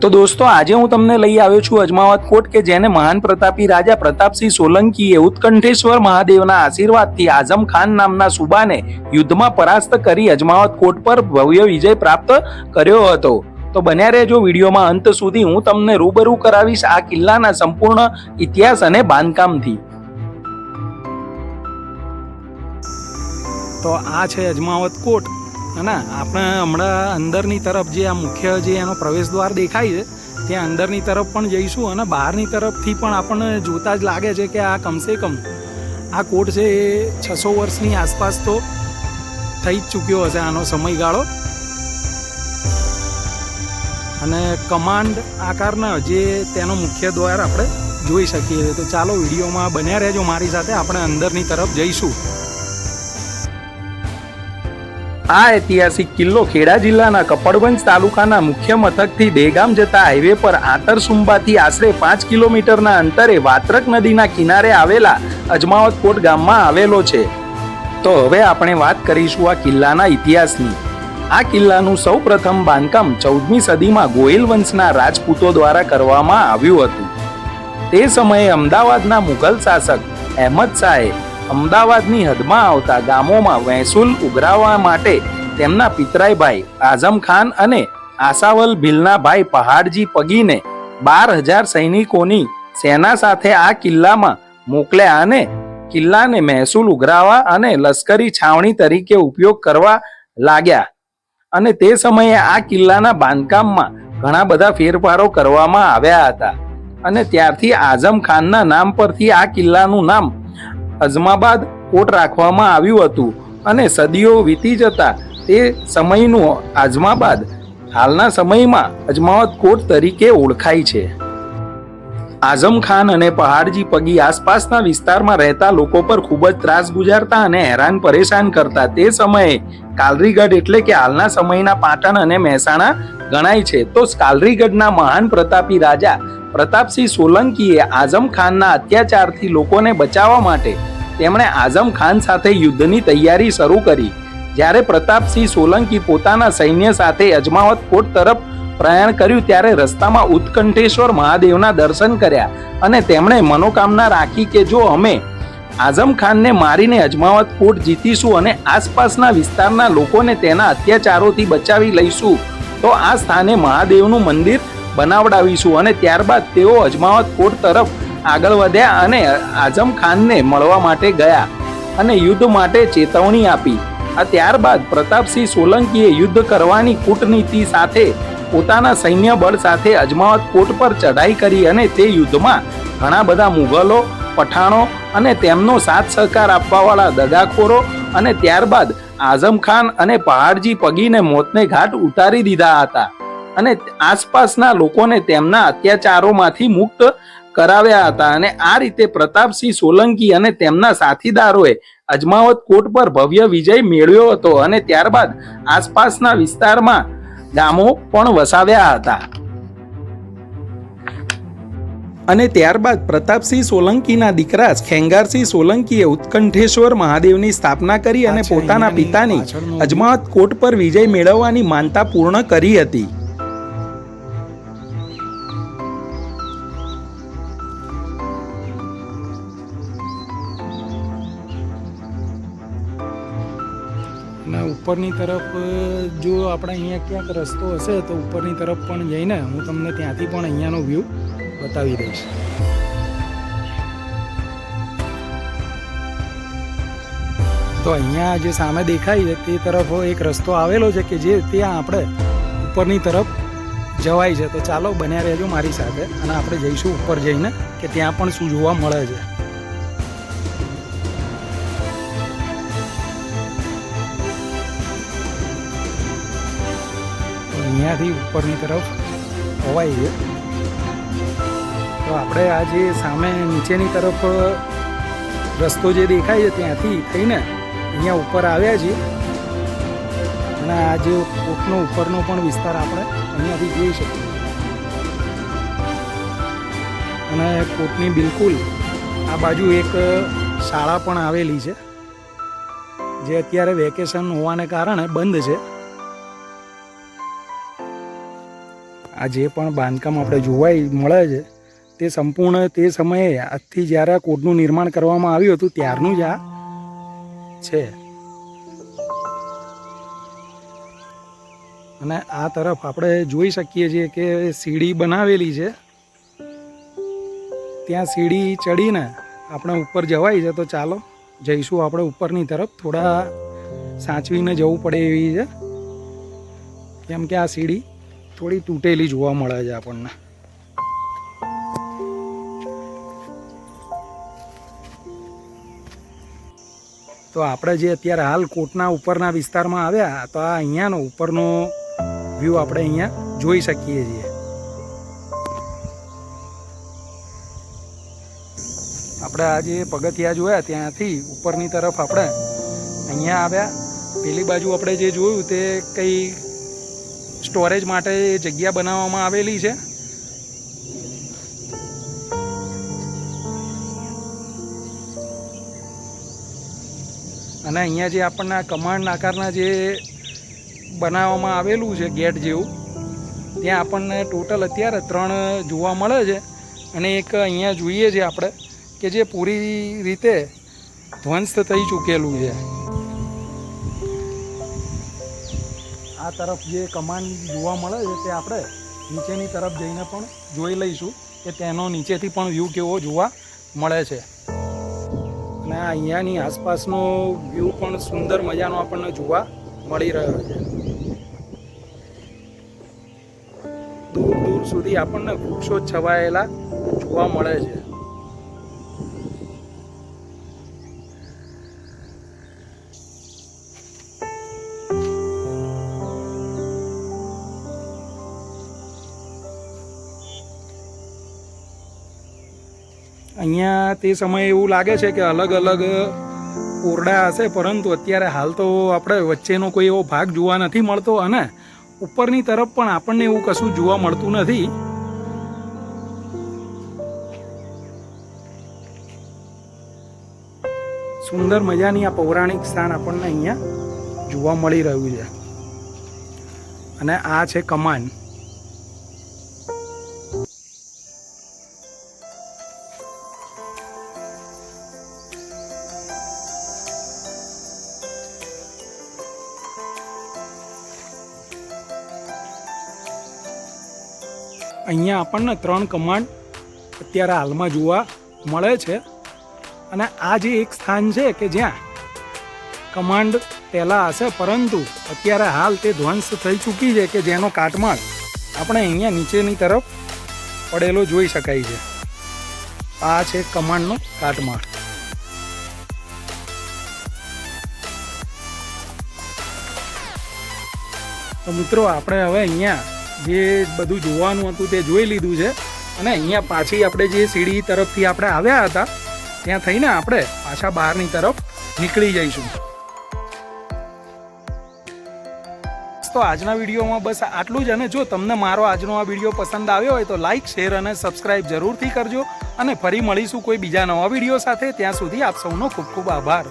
તો દોસ્તો આજે હું તમને લઈ આવ્યો છું અજમાવત કોટ કે જેને મહાન પ્રતાપી રાજા પ્રતાપસિંહ સોલંકીએ ઉત્કંઠેશ્વર મહાદેવના આશીર્વાદથી આઝમ ખાન નામના સુબાને યુદ્ધમાં પરાસ્ત કરી અજમાવત કોટ પર ભવ્ય વિજય પ્રાપ્ત કર્યો હતો। તો બન્યા રહેજો વિડીયોમાં અંત સુધી, હું તમને રૂબરૂ કરાવીશ આ કિલ્લાના સંપૂર્ણ ઇતિહાસ અને બાંધકામથી। તો આ છે અજમાવત કોટ है। આપણે હમણાં અંદરની તરફ જે આ મુખ્ય જે એનો પ્રવેશ દ્વાર દેખાય છે ત્યાં અંદરની તરફ પણ જઈશું અને બહારની તરફથી પણ આપણને જોતા જ લાગે છે કે આ કમસે કમ આ કોટ છે એ 600 વર્ષની આસપાસ તો થઈ જ ચૂક્યો હશે આનો સમયગાળો। અને કમાન્ડ આકારના જે તેનો મુખ્ય દ્વાર આપણે જોઈ શકીએ છીએ। તો ચાલો વિડીયોમાં બન્યા રહેજો મારી સાથે, આપણે અંદરની તરફ જઈશું। આ ઐતિહાસિક કિલ્લો ખેડા જિલ્લાના કપડવંજ તાલુકાના મુખ્ય મથકથી દેગામ જતા હાઈવે પર આંતરસુંબાથી આશરે 5 કિલોમીટરના અંતરે વાત્રક નદીના કિનારે આવેલા અજમાવત કોટ ગામમાં આવેલો છે। તો હવે આપણે વાત કરીશું આ કિલ્લાના ઇતિહાસની। આ કિલ્લાનું સૌપ્રથમ બાંધકામ 14મી સદીમાં ગોહિલ વંશના રાજપૂતો દ્વારા કરવામાં આવ્યું હતું। તે સમયે અમદાવાદના મુઘલ શાસક અહેમદ શાહે અમદાવાદની હદમાં આવતા ગામોમાં મહેસૂલ ઉઘરાવવા માટે તેમના પિતરાઈ ભાઈ આઝમ ખાન અને આસાવલ ભીલના ભાઈ પહાડજી પગીને 12,000 સૈનિકોની સેના સાથે આ કિલ્લામાં મોકલ્યા અને કિલ્લાને મહેસૂલ ઉઘરાવવા અને લશ્કરી છાવણી તરીકે ઉપયોગ કરવા લાગ્યા। અને તે સમયે આ કિલ્લાના બાંધકામમાં ઘણા બધા ફેરફારો કરવામાં આવ્યા હતા અને ત્યારથી આઝમ ખાનના નામ પરથી આ કિલ્લાનું નામ અજમાબાદ કોટ રાખવામાં આવ્યું હતું અને સદીઓ વીતી જતા તે સમયનું આઝમાબાદ હાલના સમયમાં અજમાવત કોટ તરીકે ઓળખાય છે। આઝમ ખાન અને પહાડજી પગી આસપાસના વિસ્તારમાં રહેતા લોકો પર ખૂબ જ ત્રાસ ગુજારતા અને હેરાન પરેશાન કરતા। તે સમયે કાલરીગઢ એટલે કે હાલના સમયના પાટણ અને મહેસાણા ગણાય છે। તો કાલરીગઢના મહાન પ્રતાપી રાજા પ્રતાપસિંહ સોલંકીએ આઝમ ખાનના અત્યાચારથી લોકોને બચાવવા માટે તેમણે આઝમ ખાન સાથે યુદ્ધની તૈયારી શરૂ કરી। જ્યારે પ્રતાપસિંહ સોલંકી પોતાના સૈન્ય સાથે અજમાવત કોટ તરફ પ્રયાણ કર્યું ત્યારે રસ્તામાં ઉત્કંઠેશ્વર મહાદેવના દર્શન કર્યા અને તેમણે મનોકામના રાખી કે જો અમે આઝમ ખાનને મારીને અજમાવત કોટ જીતીશું અને આસપાસના વિસ્તારના લોકોને તેના અત્યાચારોથી બચાવી લઈશું તો આ સ્થાને મહાદેવનું મંદિર બનાવડાવીશું। અને ત્યારબાદ તેઓ અજમાવત કોટ તરફ આગળ વધ્યા અને આઝમ ખાનને મળવા માટે ગયા અને યુદ્ધ માટે ચેતવણી આપી। આ ત્યારબાદ પ્રતાપસિંહ સોલંકીએ યુદ્ધ કરવાની કૂટનીતિ સાથે પોતાના સૈન્ય બળ સાથે અજમાવત કોટ પર ચઢાઈ કરી અને તે યુદ્ધમાં ઘણા બધા મુઘલો, પઠાણો અને તેમનો સાથ સહકાર આપવાવાળા દગાખોરો અને ત્યારબાદ આઝમ ખાન અને પહાડજી પગીને મોતને ઘાટ ઉતારી દીધા હતા અને આસપાસના લોકોને તેમના અત્યાચારોમાંથી મુક્ત કરાવ્યા હતા। અને આ રીતે પ્રતાપસિંહ સોલંકી અને તેમના સાથીદારોએ અજમાવત કોટ પર ભવ્ય વિજય મેળવ્યો હતો અને ત્યારબાદ આસપાસના વિસ્તારમાં ગામો પણ વસાવ્યા હતા। અને ત્યારબાદ પ્રતાપસિંહ સોલંકીના દીકરા ખેંગારસિંહ સોલંકીએ ઉત્કંઠેશ્વર મહાદેવની સ્થાપના કરી અને પોતાના પિતાની અજમાવત કોટ પર વિજય મેળવવાની માનતા પૂર્ણ કરી હતી। અને ઉપરની તરફ જો આપણે અહીંયા ક્યાંક રસ્તો હશે તો ઉપરની તરફ પણ જઈને હું તમને ત્યાંથી પણ અહીંયાનો વ્યૂ બતાવી દઈશ। તો અહીંયા જે સામે દેખાય છે તે તરફ એક રસ્તો આવેલો છે કે જે ત્યાં આપણે ઉપરની તરફ જવાય છે। તો ચાલો બન્યા રહેજો મારી સાથે અને આપણે જઈશું ઉપર જઈને કે ત્યાં પણ શું જોવા મળે છે। અહીંયાથી ઉપરની તરફ હોવાય છે। તો આપણે આ જે સામે નીચેની તરફ રસ્તો જે દેખાય છે ત્યાંથી થઈને અહીંયા ઉપર આવ્યા છીએ અને આ જે કોટનો ઉપરનો પણ વિસ્તાર આપણે અહીંયાથી જોઈ શકીએ। અને કોટની બિલકુલ આ બાજુ એક શાળા પણ આવેલી છે જે અત્યારે વેકેશન હોવાને કારણે બંધ છે। આ જે પણ બાંધકામ આપણે જોવાય મળે છે તે સંપૂર્ણ તે સમયે આજથી જ્યારે આ કોટનું નિર્માણ કરવામાં આવ્યું હતું ત્યારનું જ આ છે. અને આ તરફ આપણે જોઈ શકીએ છીએ કે સીડી બનાવેલી છે. ત્યાં સીડી ચડીને આપણે ઉપર જવાય છે. તો ચાલો જઈશું આપણે ઉપરની તરફ. થોડા સાચવીને જવું પડે એવી છે, કેમ કે આ સીડી થોડી તૂટેલી જોવા મળે છે આપણને. તો આપણે જે અત્યારે હાલ કોટના ઉપરના વિસ્તારમાં આવ્યા, તો આ અહીંયાનો ઉપરનો વ્યૂ આપણે અહીંયા જોઈ શકીએ છીએ. આપણે આ જે પગથિયા જોયા ત્યાંથી ઉપરની તરફ આપણે અહીંયા આવ્યા. પેલી બાજુ આપણે જે જોયું તે કંઈ સ્ટોરેજ માટે જગ્યા બનાવવામાં આવેલી છે. અને અહીંયા જે આપણને આ કમાન્ડ આકારના જે બનાવવામાં આવેલું છે ગેટ જેવું, ત્યાં આપણને ટોટલ અત્યારે 3 જોવા મળે છે. અને એક અહીંયા જોઈએ છે આપણે કે જે પૂરી રીતે ધ્વંસ થઈ ચૂકેલું છે. આ તરફ જે કમાન્ડ જોવા મળે છે તે આપણે નીચેની તરફ જઈને પણ જોઈ લઈશું કે તેનો નીચેથી પણ વ્યૂ કેવો જોવા મળે છે. અને અહીંયાની આસપાસનો વ્યૂ પણ સુંદર મજાનો આપણને જોવા મળી રહ્યો છે. દૂર દૂર સુધી આપણને વૃક્ષો છવાયેલા જોવા મળે છે. અહીંયા તે સમયે એવું લાગે છે કે અલગ અલગ ઓરડા હશે, પરંતુ અત્યારે હાલ તો આપણે વચ્ચેનો કોઈ એવો ભાગ જોવા નથી મળતો. અને ઉપરની તરફ પણ આપણને એવું કશું જોવા મળતું નથી. સુંદર મજાની આ પૌરાણિક સ્થાન આપણને અહીંયા જોવા મળી રહ્યું છે. અને આ છે કમાન. અહીંયા આપણને 3 કમાન્ડ અત્યારે હાલમાં જોવા મળે છે. અને આ જે એક સ્થાન છે કે જ્યાં કમાન્ડ પહેલાં હશે, પરંતુ અત્યારે હાલ તે ધ્વંસ થઈ ચૂકી છે, કે જેનો કાટમાળ આપણે અહીંયા નીચેની તરફ પડેલો જોઈ શકાય છે. આ છે કમાન્ડનો કાટમાળ. તો મિત્રો આપણે હવે અહીંયા જે બધું જોવાનું હતું તે જોઈ લીધું છે. અને અહીંયા પાછી આપણે જે સીડી તરફથી આપણે આવ્યા હતા ત્યાં થઈને આપણે પાછા બહારની તરફ નીકળી જઈશું. તો આજના વિડીયોમાં બસ આટલું જ. અને જો તમને મારો આજનો આ વિડીયો પસંદ આવ્યો હોય તો લાઇક, શેર અને સબસ્ક્રાઈબ જરૂરથી કરજો. અને ફરી મળીશું કોઈ બીજા નવા વિડીયો સાથે. ત્યાં સુધી આપ સૌનો ખૂબ ખૂબ આભાર.